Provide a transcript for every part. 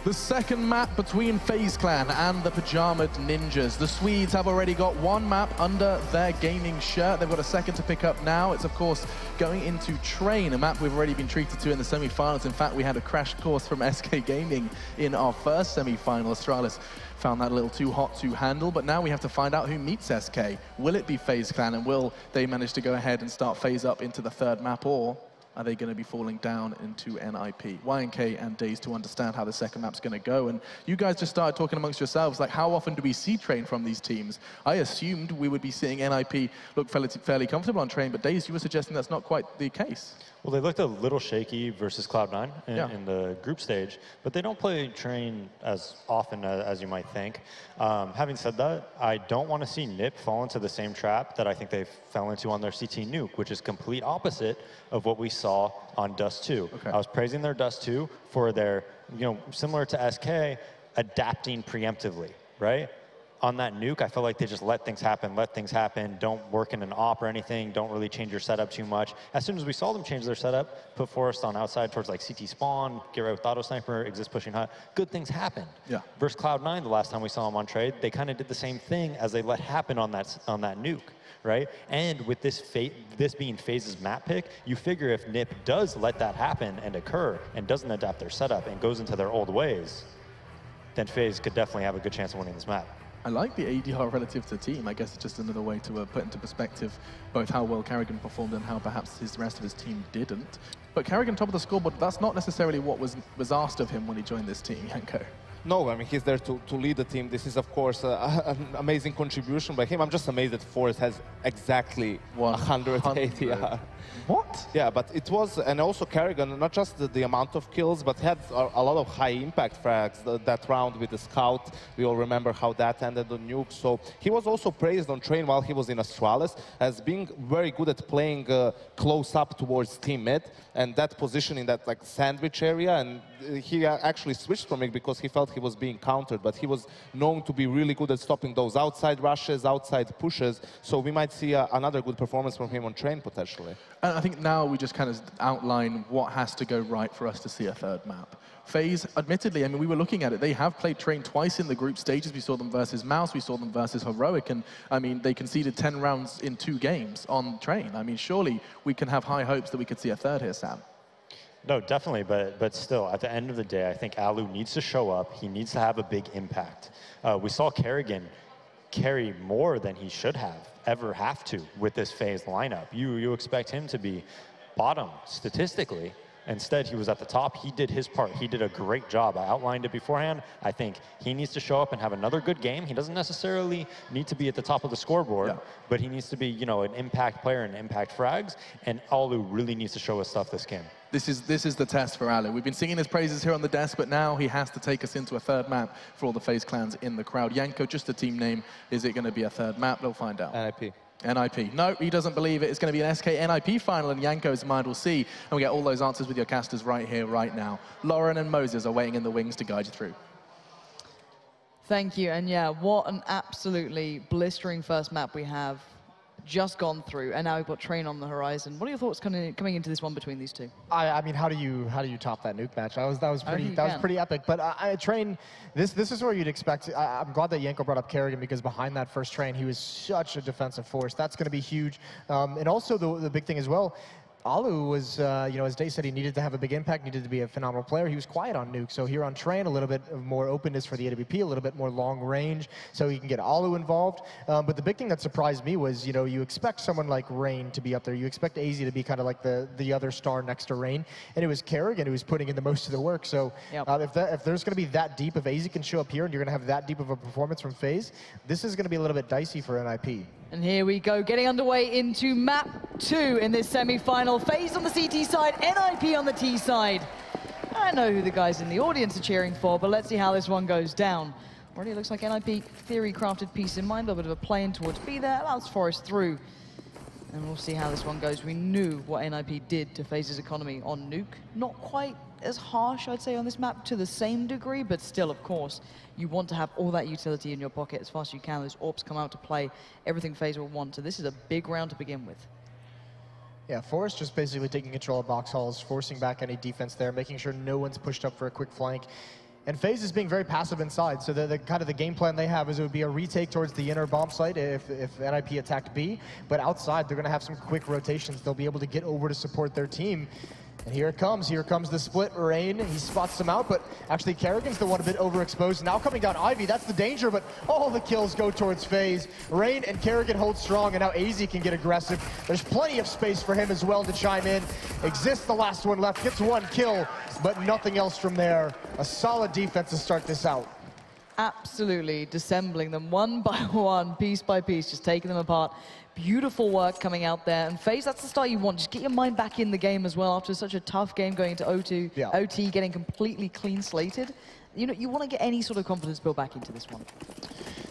The second map between FaZe Clan and the Pajamaed Ninjas. The Swedes have already got one map under their gaming shirt. They've got a second to pick up now. It's, of course, going into Train, a map we've already been treated to in the semi-finals. In fact, we had a crash course from SK Gaming in our first semi-final. Astralis found that a little too hot to handle, but now we have to find out who meets SK. Will it be FaZe Clan, and will they manage to go ahead and start FaZe up into the third map, or are they going to be falling down into NiP? YNK and Daze to understand how the second map's going to go. And you guys just started talking amongst yourselves, like, how often do we see Train from these teams? I assumed we would be seeing NiP look fairly comfortable on Train, but Daze, you were suggesting that's not quite the case. Well, they looked a little shaky versus Cloud9 in the group stage, but they don't play Train as often as you might think. Having said that, I don't want to see NiP fall into the same trap that I think they fell into on their CT nuke, which is complete opposite of what we saw on Dust 2. Okay. I was praising their Dust 2 for their, similar to SK, adapting preemptively, right? On that nuke, I feel like they just let things happen, don't work in an op or anything, don't really change your setup too much. As soon as we saw them change their setup, put Forrest on outside towards like CT spawn, get right with auto sniper, exist pushing hot, good things happened. Yeah. Versus Cloud9, the last time we saw them on trade, they kind of did the same thing as they let happen on that nuke, right? And with this being FaZe's map pick, you figure if NiP does let that happen and occur and doesn't adapt their setup and goes into their old ways, then FaZe could definitely have a good chance of winning this map. I like the ADR relative to team. I guess it's just another way to put into perspective both how well Karrigan performed and how perhaps the rest of his team didn't. But Karrigan top of the scoreboard, that's not necessarily what was asked of him when he joined this team, Yanko. No, I mean, he's there to lead the team. This is, of course, an amazing contribution by him. I'm just amazed that Forrest has exactly 100 ADR. What? Yeah, but it was, and also Karrigan, not just the amount of kills, but had a lot of high-impact frags. That round with the Scout, we all remember how that ended on Nuke. So he was also praised on Train while he was in Astralis as being very good at playing close up towards team mid, and that position in that like sandwich area, and he actually switched from it because he felt he was being countered, but he was known to be really good at stopping those outside rushes, outside pushes, so we might see another good performance from him on Train potentially. And I think now we just kind of outline what has to go right for us to see a third map. FaZe, admittedly, I mean, we were looking at it, they have played Train twice in the group stages. We saw them versus Mouse, we saw them versus Heroic, and I mean, they conceded 10 rounds in 2 games on Train. I mean, surely we can have high hopes that we could see a third here, Sam. No, definitely, but still, at the end of the day, I think Alu needs to show up. He needs to have a big impact. We saw Karrigan carry more than he should ever have to with this FaZe lineup. You expect him to be bottom statistically. Instead, he was at the top. He did his part. He did a great job. I outlined it beforehand. I think he needs to show up and have another good game. He doesn't necessarily need to be at the top of the scoreboard, but he needs to be, an impact player and impact frags. And Alu really needs to show us stuff this game. This is the test for Alu. We've been singing his praises here on the desk, but now he has to take us into a third map for all the FaZe clans in the crowd. Yanko, just a team name. Is it going to be a third map? They'll find out. NiP. NiP. No, he doesn't believe it. It's going to be an SK NiP final, and Yanko's mind will see. And we get all those answers with your casters right here, right now. Lauren and Moses are waiting in the wings to guide you through. Thank you. And yeah, what an absolutely blistering first map we have just gone through, and now we've got Train on the horizon. What are your thoughts coming into this one between these two? I mean, how do you top that nuke match? That was pretty epic. But Train, this is where you'd expect. I'm glad that Yanko brought up Karrigan, because behind that first Train, he was such a defensive force. That's going to be huge. And also the big thing as well, Alu was, as Dave said, he needed to have a big impact, needed to be a phenomenal player. He was quiet on Nuke, so here on Train, a little bit of more openness for the AWP, a little bit more long range, so he can get Alu involved. But the big thing that surprised me was, you expect someone like Rain to be up there. You expect AZ to be kind of like the other star next to Rain, and it was Karrigan who was putting in the most of the work. So if there's going to be that deep, if AZ can show up here and you're going to have that deep of a performance from FaZe, this is going to be a little bit dicey for NiP. And here we go, getting underway into map 2 in this semi-final. FaZe on the CT side, NiP on the T side. I know who the guys in the audience are cheering for, but let's see how this one goes down. Already looks like NiP theory crafted piece in mind, a little bit of a play in towards B there, allows Forrest through. And we'll see how this one goes. We knew what NiP did to FaZe's economy on Nuke. Not quite as harsh, I'd say, on this map to the same degree, but still, of course, you want to have all that utility in your pocket as fast as you can. Those AWPs come out to play everything FaZe will want. So this is a big round to begin with. Yeah, Forrest just basically taking control of box halls, forcing back any defense there, making sure no one's pushed up for a quick flank. And FaZe is being very passive inside, so the kind of the game plan they have is it would be a retake towards the inner bomb site if NiP attacked B, but outside they're going to have some quick rotations. They'll be able to get over to support their team. And here comes the split. Rain, he spots them out, but actually Kerrigan's the one a bit overexposed. Now coming down Ivy, that's the danger, but all the kills go towards FaZe. Rain and Kerrigan hold strong, and now AZ can get aggressive. There's plenty of space for him as well to chime in. Exists the last one left, gets one kill, but nothing else from there. A solid defense to start this out. Absolutely dissembling them one by one, piece by piece, just taking them apart. Beautiful work coming out there. And FaZe, that's the start you want. Just get your mind back in the game as well after such a tough game going into OT, getting completely clean slated. You know, you want to get any sort of confidence built back into this one.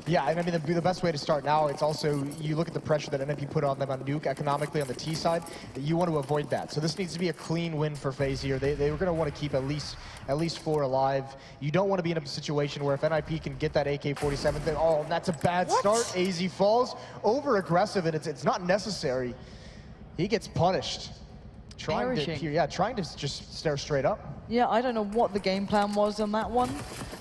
Yeah, and I mean, the best way to start now, it's also, you look at the pressure that NiP put on them on Nuke economically on the T side, you want to avoid that. So this needs to be a clean win for FaZe here. They were going to want to keep at least 4 alive. You don't want to be in a situation where if NiP can get that AK-47, then, oh, that's a bad start. AZ falls, over-aggressive, and it's not necessary. He gets punished. Trying to just stare straight up. Yeah, I don't know what the game plan was on that one.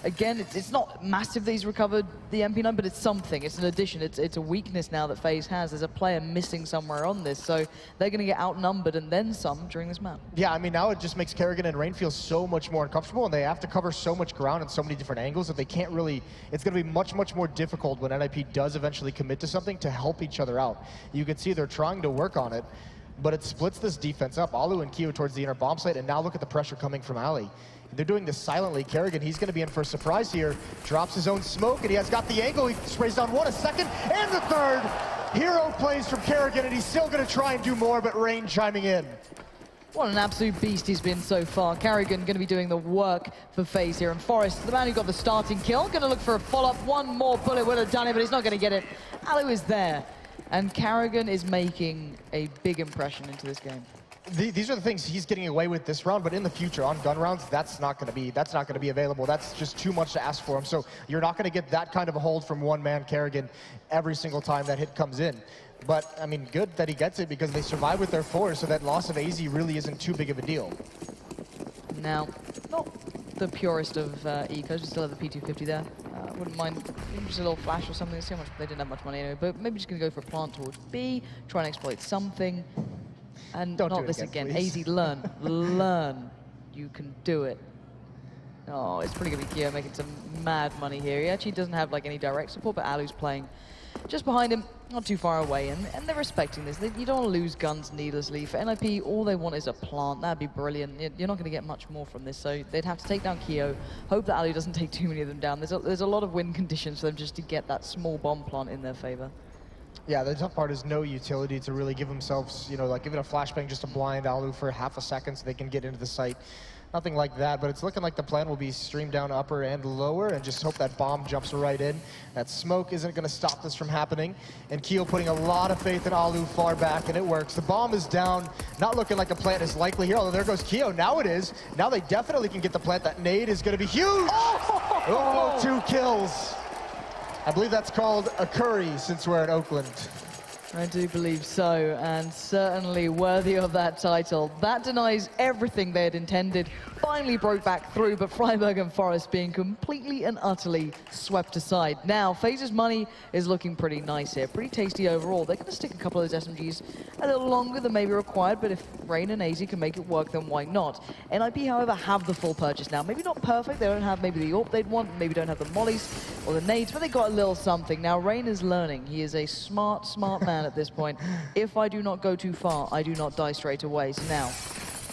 Again, it's not massive that he's recovered the MP9, but it's something. It's an addition. It's a weakness now that FaZe has. There's a player missing somewhere on this, so they're going to get outnumbered and then some during this map. Yeah, I mean, now it just makes Kerrigan and Rain feel so much more uncomfortable, and they have to cover so much ground in so many different angles that they can't really... It's going to be much, much more difficult when NiP does eventually commit to something to help each other out. You can see they're trying to work on it, but it splits this defense up. Alu and Keo towards the inner bomb site, and now look at the pressure coming from Ali. They're doing this silently. Kerrigan, he's going to be in for a surprise here. Drops his own smoke, and he has got the angle. He sprays down one, a second, and the third. Hero plays from Kerrigan, and he's still going to try and do more, but Rain chiming in. What an absolute beast he's been so far. Kerrigan going to be doing the work for FaZe here. And Forrest, the man who got the starting kill, going to look for a follow-up. One more bullet would have done it, but he's not going to get it. Alu is there. And Kerrigan is making a big impression into this game. These are the things he's getting away with this round, but in the future, on gun rounds, that's not going to be available. That's just too much to ask for him. So you're not going to get that kind of a hold from one-man Kerrigan every single time that hit comes in. But, I mean, good that he gets it because they survive with their 4, so that loss of AZ really isn't too big of a deal. Now, not the purest of ecos, we still have the P250 there. Wouldn't mind just a little flash or something. See how much they didn't have much money anyway, but maybe just going to go for a plant towards B, try and exploit something. And Don't not do this again, again. please. AZ, learn. Learn. You can do it. Oh, it's pretty good with Keo making some mad money here. He actually doesn't have like any direct support, but Alu's playing just behind him, not too far away, and they're respecting this. You don't want to lose guns needlessly. For NiP, all they want is a plant. That'd be brilliant. You're not going to get much more from this, so they'd have to take down Keo, hope that Alu doesn't take too many of them down. There's a lot of win conditions for them just to get that small bomb plant in their favor. Yeah, the tough part is no utility to really give themselves, you know, like give it a flashbang just to blind Alu for half a second so they can get into the site. Nothing like that, but it's looking like the plan will be stream down upper and lower and just hope that bomb jumps right in. That smoke isn't going to stop this from happening. And Keo putting a lot of faith in Alu far back, and it works. The bomb is down, not looking like a plant is likely here, although there goes Keo. Now it is. Now they definitely can get the plant. That nade is going to be huge. Oh, 2 kills. I believe that's called a curry since we're at Oakland. I do believe so, and certainly worthy of that title. That denies everything they had intended. Finally broke back through, but Freiburg and Forrest being completely and utterly swept aside. Now, FaZe's money is looking pretty nice here, pretty tasty overall. They're going to stick a couple of those SMGs a little longer than maybe required, but if Rain and AZ can make it work, then why not? NiP, however, have the full purchase now. Maybe not perfect, they don't have maybe the AWP they'd want, maybe don't have the mollies or the nades, but they got a little something. Now, Rain is learning. He is a smart, smart man at this point. If I do not go too far, I do not die straight away. So now,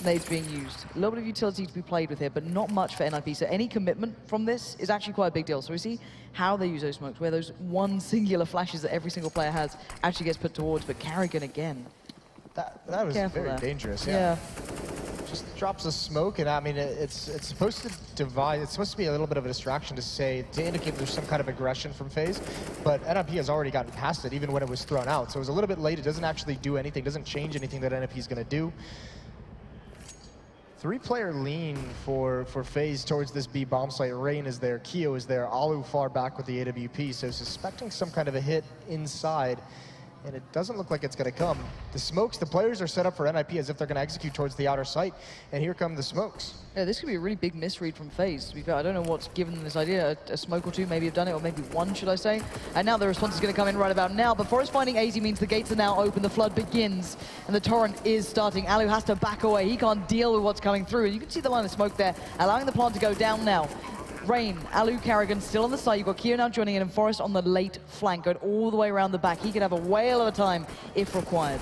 nades being used. A little bit of utility to be played with here, but not much for NiP. So any commitment from this is actually quite a big deal. So we see how they use those smokes, where those one singular flashes that every single player has actually gets put towards, but Kerrigan again. That was very dangerous, yeah. Just drops a smoke, and I mean, it's supposed to divide. It's supposed to be a little bit of a distraction to indicate there's some kind of aggression from FaZe, but NiP has already gotten past it, even when it was thrown out. So it was a little bit late. It doesn't actually do anything, doesn't change anything that NiP is going to do. 3-player lean for FaZe towards this B bomb site. Rain is there, Keo is there, Alu far back with the AWP, so suspecting some kind of a hit inside. and it doesn't look like it's going to come. The smokes, the players are set up for NiP as if they're going to execute towards the outer site, and here come the smokes. Yeah, this could be a really big misread from FaZe. To be fair, I don't know what's given them this idea. A smoke or two maybe have done it, or maybe one, should I say. And now the response is going to come in right about now. But Forest finding AZ means the gates are now open, the flood begins, and the torrent is starting. Alu has to back away. He can't deal with what's coming through. And you can see the line of smoke there, allowing the plant to go down now. Rain, Alu, Karrigan still on the side. You've got Keo now joining in, and Forest on the late flank, going all the way around the back. He could have a whale of a time if required.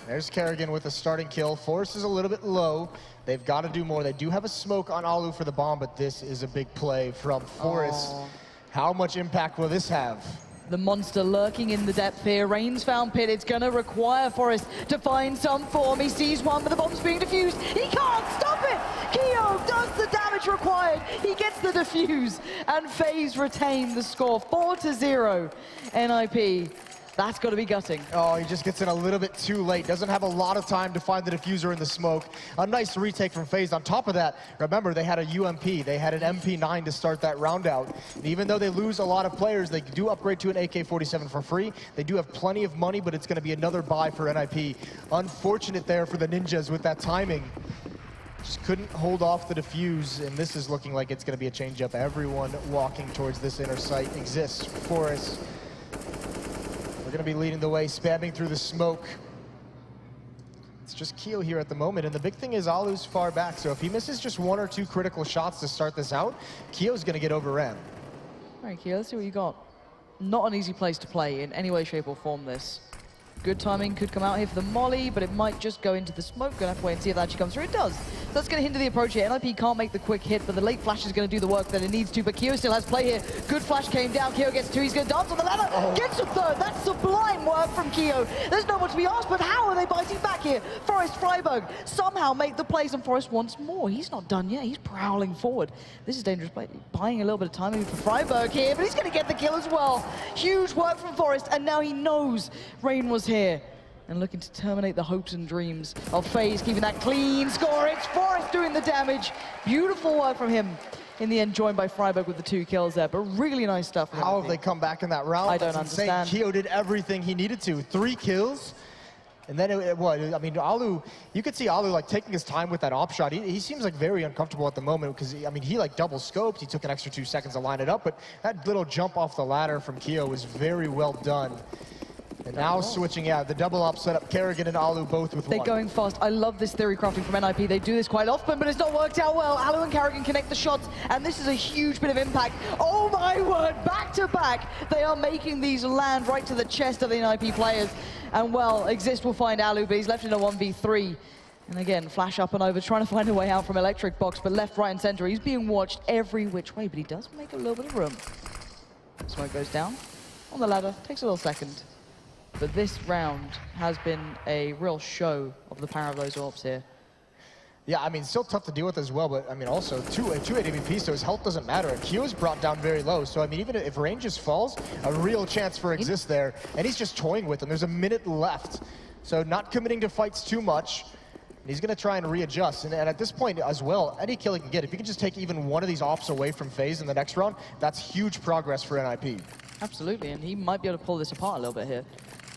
There's Karrigan with a starting kill. Forest is a little bit low. They've got to do more. They do have a smoke on Alu for the bomb, but this is a big play from Forest. Oh. How much impact will this have? The monster lurking in the depth here. Rain's found pit. It's going to require Forest to find some form. He sees one, but the bomb's being defused. He can't stop it. Keo does the damage required. He gets the defuse, and FaZe retain the score. 4-0. NiP. That's got to be gutting. Oh, he just gets in a little bit too late. Doesn't have a lot of time to find the diffuser in the smoke. A nice retake from FaZe. On top of that, remember, they had a UMP. They had an MP9 to start that round out. And even though they lose a lot of players, they do upgrade to an AK-47 for free. They do have plenty of money, but it's going to be another buy for NiP. Unfortunate there for the Ninjas with that timing. Just couldn't hold off the defuse, and this is looking like it's going to be a change-up. Everyone walking towards this inner site exists. Forest. We're going to be leading the way, spamming through the smoke. It's just Keo here at the moment, and the big thing is Alu's far back, so if he misses just one or two critical shots to start this out, Keo's going to get overran. All right, Keo, let's see what you got. Not an easy place to play in any way, shape, or form this. Good timing could come out here for the molly, but it might just go into the smoke. Gonna have to wait and see if that actually comes through. It does. So that's gonna hinder the approach here. NiP can't make the quick hit, but the late flash is gonna do the work that it needs to. But Keo still has play here. Good flash came down. Keo gets two. He's gonna dance on the ladder. Oh. Gets a third. That's sublime work from Keo. There's no more to be asked, but how are they biting back here? Forest Freiburg somehow make the plays, and Forest wants more. He's not done yet. He's prowling forward. This is dangerous play. Buying a little bit of time maybe for Freiburg here, but he's gonna get the kill as well. Huge work from Forest, and now he knows Rain was here. And looking to terminate the hopes and dreams of FaZe, keeping that clean score. It's Forest doing the damage. Beautiful work from him. In the end, joined by Freiburg with the 2 kills there, but really nice stuff. How have they come back in that round? I don't understand. Keo did everything he needed to. 3 kills. And then I mean, Alu, you could see Alu like taking his time with that op shot. He seems like very uncomfortable at the moment because, I mean, he like double scoped. He took an extra 2 seconds to line it up, but that little jump off the ladder from Keo was very well done. And now switching, the double up setup, Karrigan and Alu both with 1. They're going fast. I love this theory crafting from NiP. They do this quite often, but it's not worked out well. Alu and Karrigan connect the shots, and this is a huge bit of impact. Oh my word, back to back. They are making these land right to the chest of the NiP players. And well, Exist will find Alu, but he's left in a 1v3. And again, flash up and over, trying to find a way out from Electric Box, but left, right, and center. He's being watched every which way, but he does make a little bit of room. Smoke goes down on the ladder, takes a little second. But this round has been a real show of the power of those AWPs here. Yeah, I mean, still tough to deal with as well, but I mean, also 2 AWP, so his health doesn't matter. And Keo's brought down very low, so I mean, even if range just falls, a real chance for Exist there. And he's just toying with him. There's a minute left, so not committing to fights too much. And he's going to try and readjust. And at this point as well, any kill he can get, if he can just take even one of these ops away from FaZe in the next round, that's huge progress for NiP. Absolutely, and he might be able to pull this apart a little bit here.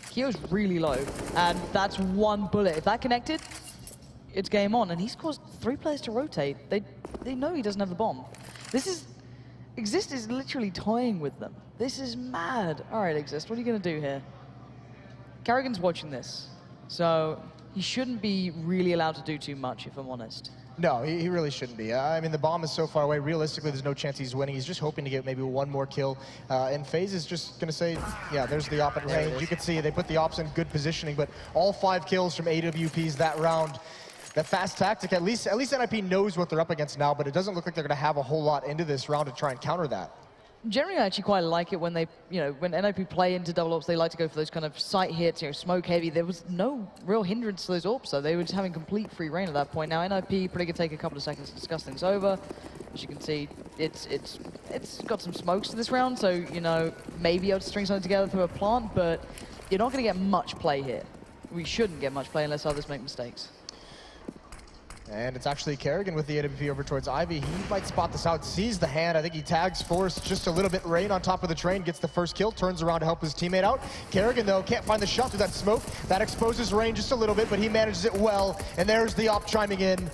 Keo's really low, and that's 1 bullet. If that connected, it's game on, and he's caused 3 players to rotate. They know he doesn't have the bomb. Exist is literally toying with them. This is mad. All right, Exist, what are you gonna do here? Karrigan's watching this, so he shouldn't be really allowed to do too much, if I'm honest. No, he really shouldn't be. I mean, the bomb is so far away. Realistically, there's no chance he's winning. He's just hoping to get maybe 1 more kill. And FaZe is just going to say, yeah, there's the op at range. You can see they put the ops in good positioning, but all 5 kills from AWPs that round. That fast tactic, at least NiP knows what they're up against now, but it doesn't look like they're going to have a whole lot into this round to try and counter that. Generally, I actually quite like it when they, when NiP play into double ops, they like to go for those kind of sight hits, smoke heavy. There was no real hindrance to those ops, so they were just having complete free reign at that point. Now, NiP probably could take a couple of seconds to discuss things over. As you can see, it's got some smokes to this round, so, maybe able to string something together through a plant, but you're not going to get much play here. We shouldn't get much play unless others make mistakes. And it's actually Kerrigan with the AWP over towards Ivy. He might spot this out, sees the hand. I think he tags Forrest just a little bit. Rain on top of the train, gets the first kill, turns around to help his teammate out. Kerrigan, though, can't find the shot through that smoke. That exposes Rain just a little bit, but he manages it well. And there's the op chiming in.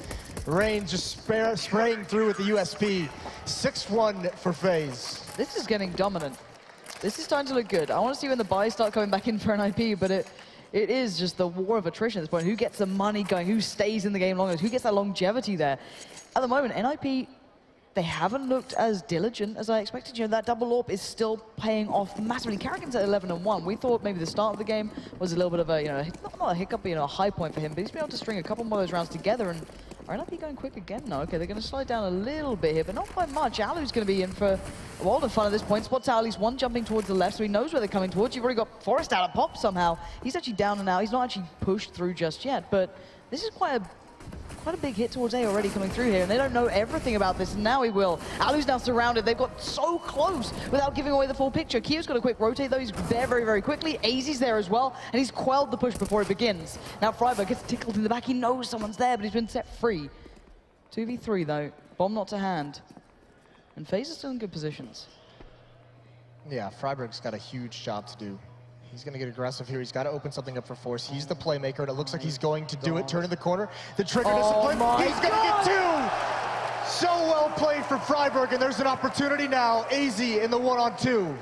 Rain just spraying through with the USP. 6-1 for FaZe. This is getting dominant. This is starting to look good. I want to see when the buys start coming back in for NiP, but it is just the war of attrition at this point. Who gets the money going? Who stays in the game longer? Who gets that longevity there? At the moment, NiP, they haven't looked as diligent as I expected. You know, that double AWP is still paying off massively. Kerrigan's at 11-1. We thought maybe the start of the game was a little bit of a, you know, not a hiccup, but, you know, a high point for him. But he's been able to string a couple more of those rounds together. And are NiP going quick again? No, okay, they're going to slow down a little bit here, but not by much. Alu's going to be in for a world of fun at this point. Spots out at least one jumping towards the left, so he knows where they're coming towards. You've already got Forrest out of pop somehow. He's actually down and now. He's not actually pushed through just yet, but this is quite a big hit towards A already coming through here, and they don't know everything about this, and now he will. Alu's now surrounded. They've got so close without giving away the full picture. Kio's got a quick rotate, though. He's there very, very quickly. AZ's there as well, and he's quelled the push before it begins. Now Freiburg gets tickled in the back. He knows someone's there, but he's been set free. 2v3, though. Bomb not to hand. And FaZe is still in good positions. Yeah, Freiburg's got a huge job to do. He's going to get aggressive here. He's got to open something up for Force. He's the playmaker, and it looks like he's going to do it. Turn in the corner. The trigger discipline. He's going to get two! So well played for Freiburg, and there's an opportunity now. AZ in the 1-on-2.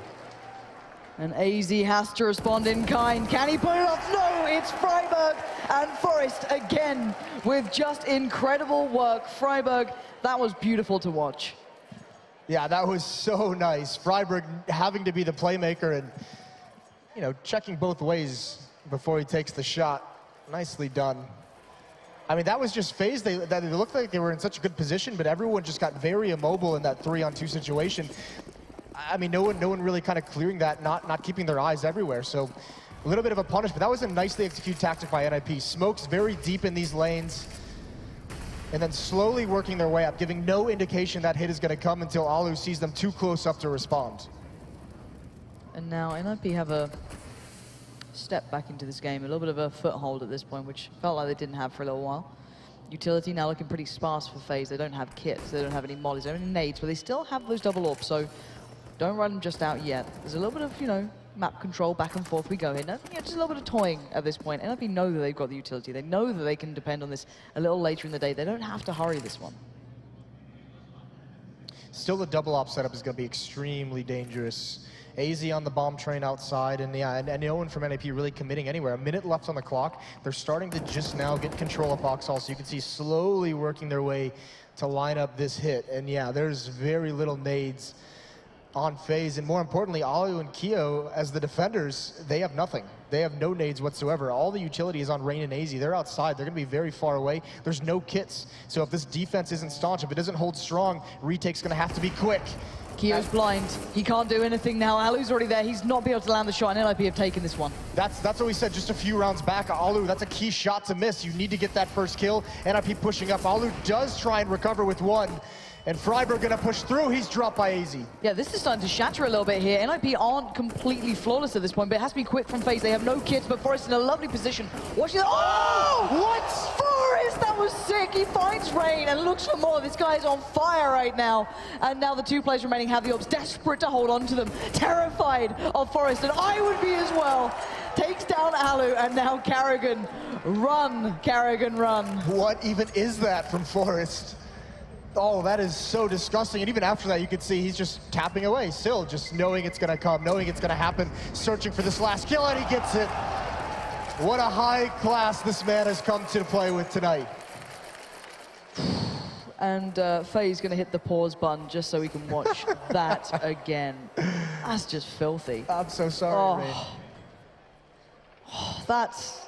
And AZ has to respond in kind. Can he put it off? No, it's Freiburg and Forrest again with just incredible work. Freiburg, that was beautiful to watch. Yeah, that was so nice. Freiburg having to be the playmaker and, you know, checking both ways before he takes the shot. Nicely done. I mean, that was just FaZe. They looked like they were in such a good position, but everyone just got very immobile in that 3-on-2 situation. I mean, no one really kind of clearing that, not keeping their eyes everywhere. So a little bit of a punish, but that was a nicely executed tactic by NiP. Smokes very deep in these lanes, and then slowly working their way up, giving no indication that hit is going to come until Alu sees them too close up to respond. And now NiP have a step back into this game, a little bit of a foothold at this point, which felt like they didn't have for a little while. Utility now looking pretty sparse for FaZe. They don't have kits, they don't have any mollies, they don't have any nades, but they still have those double AWPs, so don't run them just out yet. There's a little bit of, you know, map control, back and forth we go here. No, you know, just a little bit of toying at this point. NiP know that they've got the utility. They know that they can depend on this a little later in the day. They don't have to hurry this one. Still, the double op setup is going to be extremely dangerous. AZ on the bomb train outside, and yeah, and no one from NiP really committing anywhere. A minute left on the clock. They're starting to just now get control of Boxhall, so you can see slowly working their way to line up this hit. And yeah, there's very little nades on FaZe, and more importantly, Alu and Kio, as the defenders, they have nothing. They have no nades whatsoever. All the utility is on Rain and AZ. They're outside. They're going to be very far away. There's no kits. So if this defense isn't staunch, if it doesn't hold strong, retake's going to have to be quick. Kio's blind. He can't do anything now. Alu's already there. He's not be able to land the shot, and NiP have taken this one. That's what we said just a few rounds back. Alu, that's a key shot to miss. You need to get that first kill. NiP pushing up. Alu does try and recover with one. And Freiburg gonna push through. He's dropped by AZ. Yeah, this is starting to shatter a little bit here. NiP aren't completely flawless at this point, but it has to be quick from FaZe. They have no kits, but Forrest in a lovely position. Watching that. Oh! What? Forrest, that was sick. He finds Rain and looks for more. This guy's on fire right now. And now the two players remaining have the ops, desperate to hold on to them, terrified of Forrest, and I would be as well. Takes down Alu, and now Kerrigan. Run, Kerrigan, run. What even is that from Forrest? Oh, that is so disgusting. And even after that, you can see he's just tapping away still, just knowing it's going to come, knowing it's going to happen, searching for this last kill, and he gets it. What a high class this man has come to play with tonight. And FaZe going to hit the pause button just so we can watch that again. That's just filthy. I'm so sorry, Rain. Oh, that's...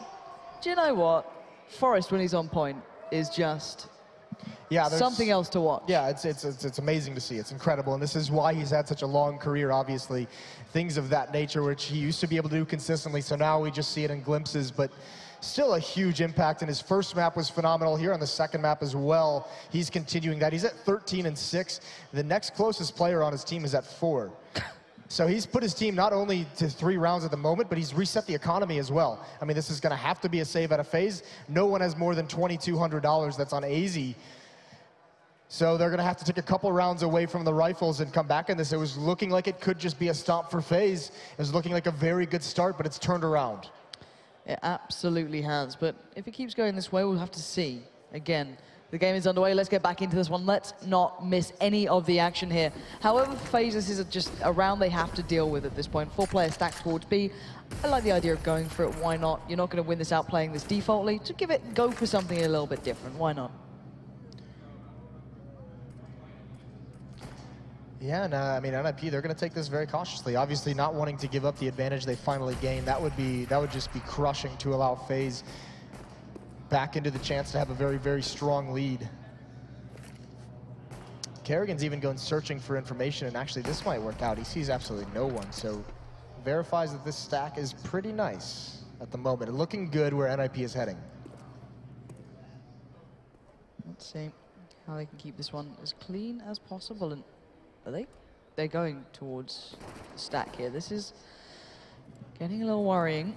Do you know what? Forrest, when he's on point, is just... Yeah, something else to watch. Yeah, it's amazing to see. It's incredible, and this is why he's had such a long career, obviously. Things of that nature, which he used to be able to do consistently, so now we just see it in glimpses, but still a huge impact, and his first map was phenomenal here on the second map as well. He's continuing that. He's at 13 and 6. The next closest player on his team is at 4. So he's put his team not only to 3 rounds at the moment, but he's reset the economy as well. I mean, this is going to have to be a save out of FaZe. No one has more than $2,200 that's on AZ. So they're going to have to take a couple rounds away from the rifles and come back in this. It was looking like it could just be a stomp for FaZe. It was looking like a very good start, but it's turned around. It absolutely has. But if it keeps going this way, we'll have to see. Again, the game is underway. Let's get back into this one. Let's not miss any of the action here. However, FaZe, this is just a round they have to deal with at this point. 4-player stack towards B. I like the idea of going for it. Why not? You're not going to win this out playing this defaultly. To go for something a little bit different. Why not? Yeah, and I mean, NiP, they're going to take this very cautiously. Obviously, not wanting to give up the advantage they finally gained. That would just be crushing to allow FaZe back into the chance to have a very, very strong lead. Kerrigan's even going searching for information, and actually this might work out. He sees absolutely no one, so verifies that this stack is pretty nice at the moment. And looking good where NiP is heading. Let's see how they can keep this one as clean as possible. And are they're going towards the stack here. This is getting a little worrying.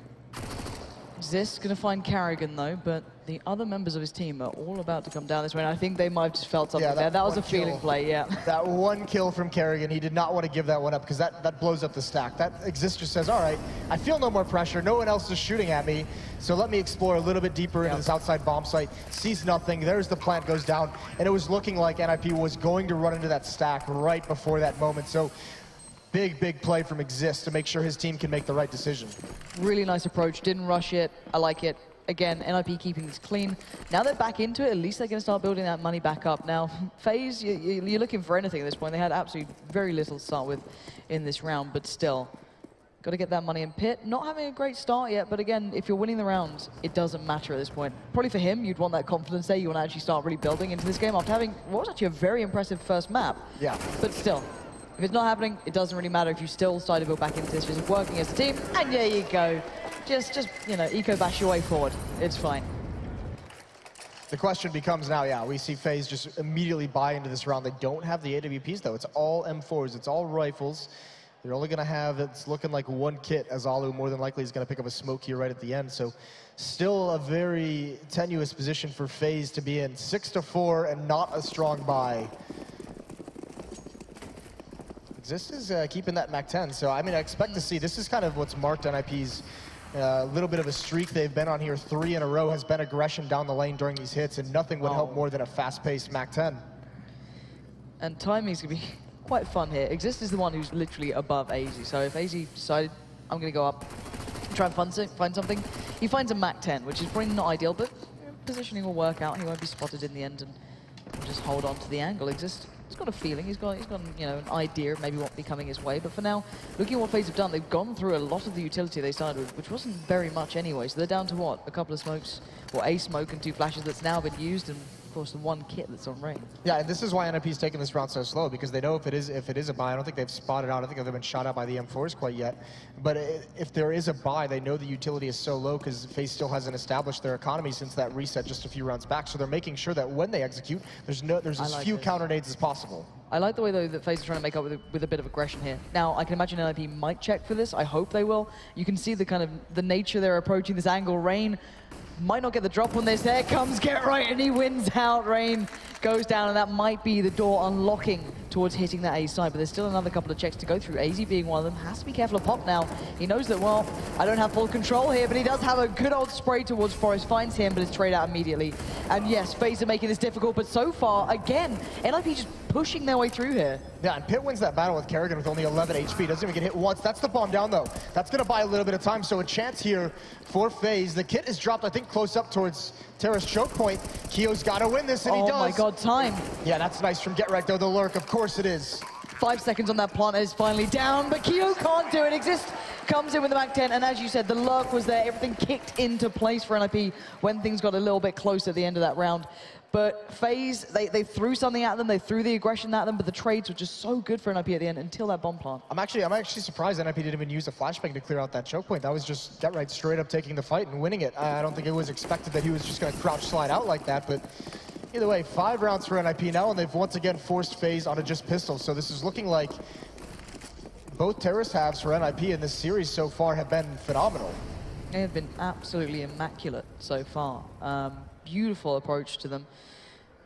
Xist going to find Kerrigan though, but the other members of his team are all about to come down this way. And I think they might have just felt something there. That was a feeling play, yeah. That one kill from Kerrigan, he did not want to give that one up because that blows up the stack. That Xist just says, all right, I feel no more pressure. No one else is shooting at me. So let me explore a little bit deeper into this outside bomb site. Sees nothing. There's the plant goes down. And it was looking like NiP was going to run into that stack right before that moment. So big play from Xist to make sure his team can make the right decision. Really nice approach. Didn't rush it. I like it. Again, NiP keeping this clean. Now they're back into it. At least they're going to start building that money back up. Now, FaZe, you're looking for anything at this point. They had absolutely very little to start with in this round, but still. Got to get that money in pit. Not having a great start yet, but again, if you're winning the rounds, it doesn't matter at this point. Probably for him, you'd want that confidence there. You want to actually start really building into this game after having what was actually a very impressive first map. Yeah. But still. If it's not happening, it doesn't really matter if you still decide to build back into this, just working as a team, and there you go. Just you know, eco-bash your way forward. It's fine. The question becomes now, yeah, we see FaZe just immediately buy into this round. They don't have the AWPs, though. It's all M4s. It's all rifles. They're only going to have, it's looking like one kit, as Alu more than likely is going to pick up a smoke here right at the end. So still a very tenuous position for FaZe to be in. 6-4 and not a strong buy. Xist is keeping that MAC-10, so I mean, I expect to see, this is kind of what's marked NiP's little bit of a streak they've been on here. 3 in a row has been aggression down the lane during these hits, and nothing would help more than a fast-paced MAC-10. And timing's going to be quite fun here. Xist is the one who's literally above AZ, so if AZ decided, I'm going to go up, try and find something, he finds a MAC-10, which is probably not ideal, but positioning will work out. He won't be spotted in the end, and just hold on to the angle. He's got a feeling, he's got you know, an idea of maybe what will be coming his way, but for now, looking at what FaZe have done, they've gone through a lot of the utility they started with, which wasn't very much anyway, so they're down to what? A couple of smokes, or a smoke and 2 flashes that's now been used, and of course the 1 kit that's on rain. Yeah, and this is why NiP's taking this round so slow, because they know if it is a buy, I don't think they've spotted out, I don't think they've been shot out by the M4s quite yet, but if there is a buy, they know the utility is so low because FaZe still hasn't established their economy since that reset just a few rounds back, so they're making sure that when they execute, there's as few counter nades as possible. I like the way, though, that FaZe is trying to make up with a bit of aggression here. Now, I can imagine NiP might check for this. I hope they will. You can see the kind of the nature they're approaching this angle. Rain might not get the drop on this. There comes Get Right, and he wins out. Rain goes down, and that might be the door unlocking towards hitting that A side, but there's still another couple of checks to go through. AZ being one of them, has to be careful of Pop now. He knows that, well, I don't have full control here, but he does have a good old spray towards Forest, finds him, but it's trade out immediately. And yes, FaZe are making this difficult, but so far, again, NiP just pushing their way through here. Yeah, and Pitt wins that battle with Kerrigan with only 11 HP. Doesn't even get hit once. That's the bomb down, though. That's going to buy a little bit of time, so a chance here for FaZe. The kit is dropped, I think, close up towards Terra's choke point. Keo's got to win this, and he does. Oh my god, time. Yeah, that's nice from Get Right, though. The lurk, of course it is. 5 seconds on that plant is finally down, but Keo can't do it. Xist comes in with the MAC-10, and as you said, the lurk was there. Everything kicked into place for NiP when things got a little bit close at the end of that round. But FaZe, they threw something at them, they threw the aggression at them, but the trades were just so good for NiP at the end until that bomb plant. I'm actually surprised NiP didn't even use a flashbang to clear out that choke point. That was just Get Right straight up taking the fight and winning it. I don't think it was expected that he was just going to crouch slide out like that, but either way, 5 rounds for NiP now, and they've once again forced FaZe onto just pistols. So this is looking like both terrorist halves for NiP in this series so far have been phenomenal. They have been absolutely immaculate so far. Beautiful approach to them.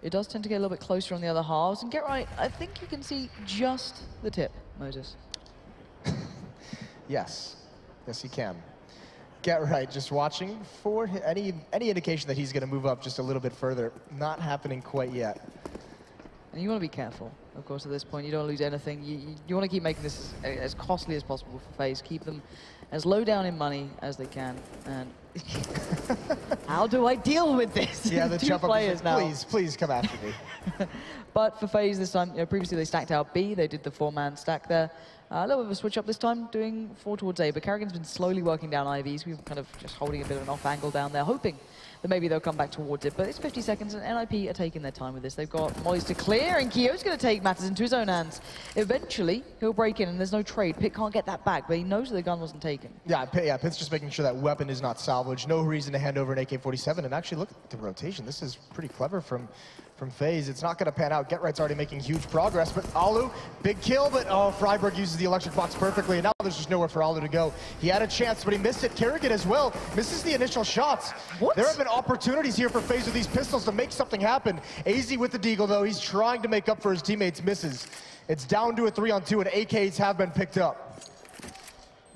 It does tend to get a little bit closer on the other halves. And get right, I think you can see just the tip, Moses. Yes, yes you can. Get right, just watching for any indication that he's going to move up just a little bit further. Not happening quite yet. And you want to be careful, of course, at this point. You don't lose anything. You want to keep making this as costly as possible for FaZe. Keep them as low down in money as they can. And how do I deal with this? Yeah, the two players now. Please come after me. But for FaZe this time, previously they stacked out B. They did the 4-man stack there. A little bit of a switch up this time, doing 4 towards A. But Karrigan's been slowly working down IVs. We've kind of just holding a bit of an off angle down there, hoping that maybe they'll come back towards it. But it's 50 seconds, and NiP are taking their time with this. They've got mollies to clear, and Kio's going to take matters into his own hands. Eventually, he'll break in, and there's no trade. Pit can't get that back, but he knows that the gun wasn't taken. Yeah, Pit's just making sure that weapon is not salvaged. No reason to hand over an AK-47. And actually, look at the rotation. This is pretty clever from FaZe. It's not going to pan out. Get Right's already making huge progress, but Alu, big kill, but Freiburg uses the electric box perfectly, and now there's just nowhere for Alu to go. He had a chance, but he missed it. Karrigan as well misses the initial shots. What? There have been opportunities here for FaZe with these pistols to make something happen. AZ with the deagle, though. He's trying to make up for his teammates' misses. It's down to a 3-on-2, and AKs have been picked up.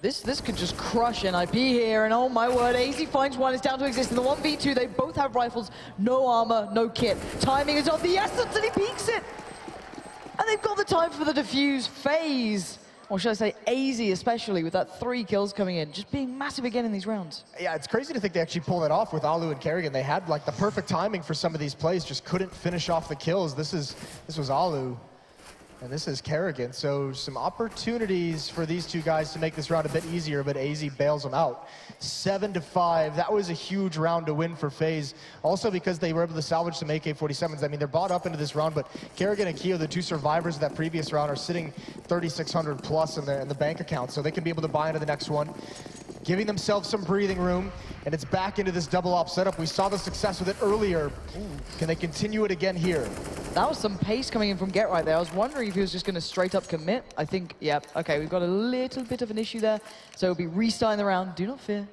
This could just crush NiP here, and oh my word, AZ finds one, it's down to exist in the 1v2. They both have rifles, no armor, no kit. Timing is of the essence, and he peeks it. And they've got the time for the defuse. FaZe, or should I say AZ especially, with that 3 kills coming in, just being massive again in these rounds. Yeah, it's crazy to think they actually pulled it off with Alu and Karrigan. They had like the perfect timing for some of these plays, just couldn't finish off the kills. This was Alu. And this is Karrigan, so some opportunities for these two guys to make this round a bit easier, but AZ bails them out. 7-5, that was a huge round to win for FaZe. Also because they were able to salvage some AK-47s. I mean, they're bought up into this round, but Karrigan and Kio, the 2 survivors of that previous round, are sitting 3,600 plus in the bank account, so they can be able to buy into the next one, giving themselves some breathing room, and it's back into this double op setup. We saw the success with it earlier. Can they continue it again here? That was some pace coming in from Get Right there. I was wondering if he was just going to straight up commit. I think, yeah, okay, we've got a little bit of an issue there. So we'll be restarting the round. Do not fear.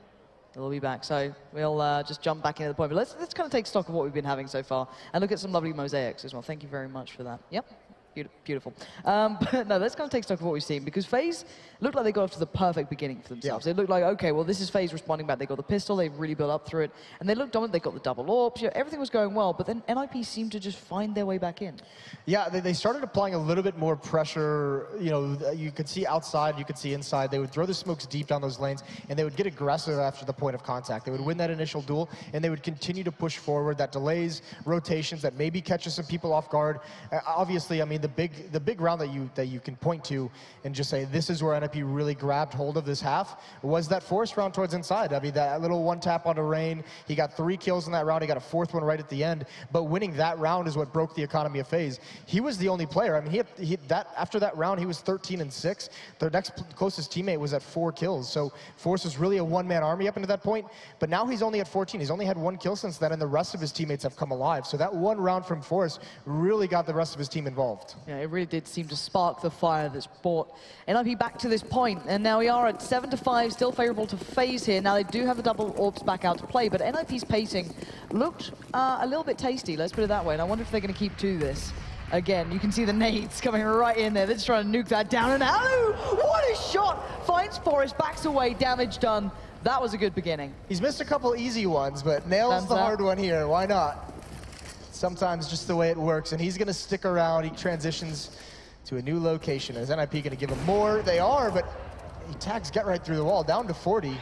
They'll be back. So we'll just jump back into the point. But let's kind of take stock of what we've been having so far and look at some lovely mosaics as well. Thank you very much for that. Yep. Beautiful. But no, let's kind of take stock of what we've seen, because FaZe looked like they got off to the perfect beginning for themselves. Yeah. It looked like, okay, well, this is FaZe responding back. They got the pistol, they really built up through it, and they looked dominant. They got the double AWPs, everything was going well, but then NiP seemed to just find their way back in. Yeah, they started applying a little bit more pressure. You know, you could see outside, you could see inside. They would throw the smokes deep down those lanes, and they would get aggressive after the point of contact. They would win that initial duel, and they would continue to push forward. That delays rotations, that maybe catches some people off guard. Obviously, I mean, the big round that you can point to and just say this is where NiP really grabbed hold of this half was that forced round towards inside. I mean, that little one tap onto Rain. He got 3 kills in that round. He got a 4th one right at the end. But winning that round is what broke the economy of FaZe. He was the only player. I mean, after that round, he was 13-6. Their next closest teammate was at 4 kills. So Force was really a one-man army up into that point. But now he's only at 14. He's only had 1 kill since then, and the rest of his teammates have come alive. So that one round from Force really got the rest of his team involved. Yeah, it really did seem to spark the fire that's brought NiP back to this point. And now we are at 7-5, still favorable to FaZe here. Now they do have the double AWPs back out to play, but NiP's pacing looked a little bit tasty, let's put it that way. And I wonder if they're going to keep to this. Again, you can see the nades coming right in there. They're just trying to nuke that down. And Alu, what a shot! Finds Forrest, backs away, damage done. That was a good beginning. He's missed a couple easy ones, but nails the hard one here. Why not? Sometimes just the way it works. And he's going to stick around. He transitions to a new location. Is NiP going to give him more? They are, but he tags Get Right through the wall, down to 40.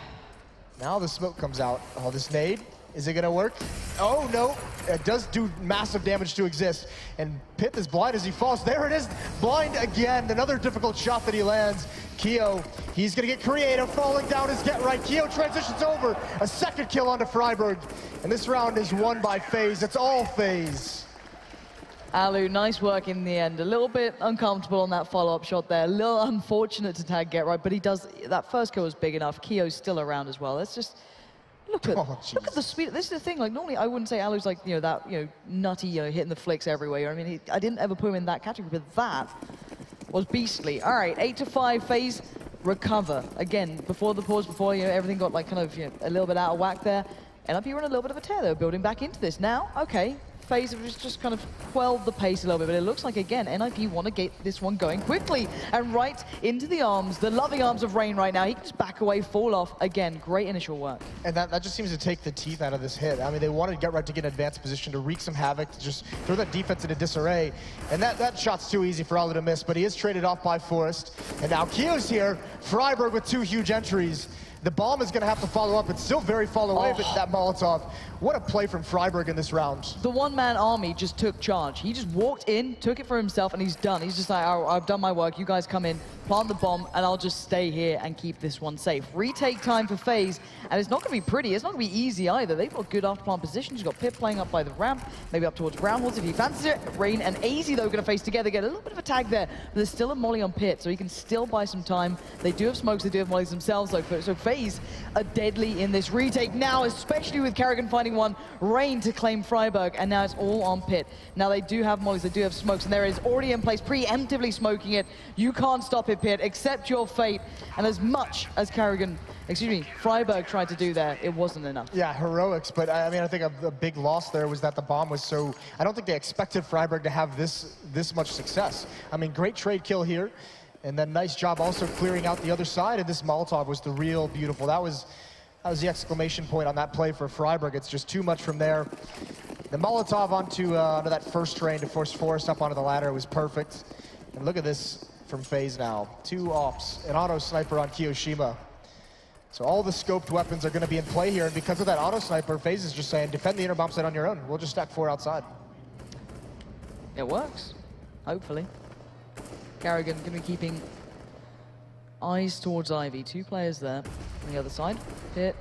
Now the smoke comes out. Oh, this nade, is it going to work? Oh, no. It does do massive damage to exist. And Pith is blind as he falls. There it is, blind again. Another difficult shot that he lands. Kio, he's going to get creative, falling down is Get Right. Kio transitions over, a 2nd kill onto Freiburg. And this round is won by FaZe. It's all FaZe. Alu, nice work in the end. A little bit uncomfortable on that follow-up shot there. A little unfortunate to tag Get Right, but he does, that first kill was big enough. Kio's still around as well. Let's just, look at the speed. This is the thing, like normally I wouldn't say Alu's like, that, nutty, hitting the flicks everywhere. I mean, I didn't ever put him in that category, but that was beastly. All right, 8-5, FaZe recover. Again, before the pause, before everything got like kind of a little bit out of whack there, NiP were in a little bit of a tear. They were building back into this. Now, okay, FaZe have just kind of quelled the pace a little bit, but it looks like, again, NiP want to get this one going quickly and right into the arms, the loving arms of Rain right now. He can just back away, fall off. Again, great initial work. And that just seems to take the teeth out of this hit. I mean, they wanted Get Right to get in advanced position to wreak some havoc, to just throw that defense into disarray. And that shot's too easy for Alu to miss, but he is traded off by Forrest. And now Kyo's here, Freiburg with 2 huge entries. The bomb is going to have to follow up. It's still very far away, but that Molotov. What a play from Freiburg in this round. The one-man army just took charge. He just walked in, took it for himself, and he's done. He's just like, oh, I've done my work. You guys come in, plant the bomb, and I'll just stay here and keep this one safe. Retake time for FaZe, and it's not going to be pretty. It's not going to be easy either. They've got good after-plant positions. You've got Pip playing up by the ramp, maybe up towards Brown Horse if he fancies it. Rain and AZ, though, going to face together. Get a little bit of a tag there, but there's still a molly on Pit, so he can still buy some time. They do have smokes. They do have mollies themselves, though. So FaZe are deadly in this retake now, especially with Kerrigan finding one. Rain to claim Freiburg, and now it's all on Pit. Now they do have mollies, they do have smokes, and there is already in place, preemptively smoking it. You can't stop it, Pit. Accept your fate. And as much as Freiburg tried to do there, it wasn't enough. Yeah, heroics, but I mean, I think a big loss there was that the bomb was so... I don't think they expected Freiburg to have this much success. I mean, great trade kill here, and then nice job also clearing out the other side, and this Molotov was the real beautiful. That was the exclamation point on that play for Freiburg. It's just too much from there. The Molotov onto that first train to force Forrest up onto the ladder was perfect. And look at this from FaZe now. 2 ops, an auto sniper on Kiyoshima. So all the scoped weapons are going to be in play here, and because of that auto sniper, FaZe is just saying, defend the inner bomb site on your own. We'll just stack 4 outside. It works, hopefully. Kerrigan going to be keeping eyes towards Ivy. 2 players there on the other side. Pit,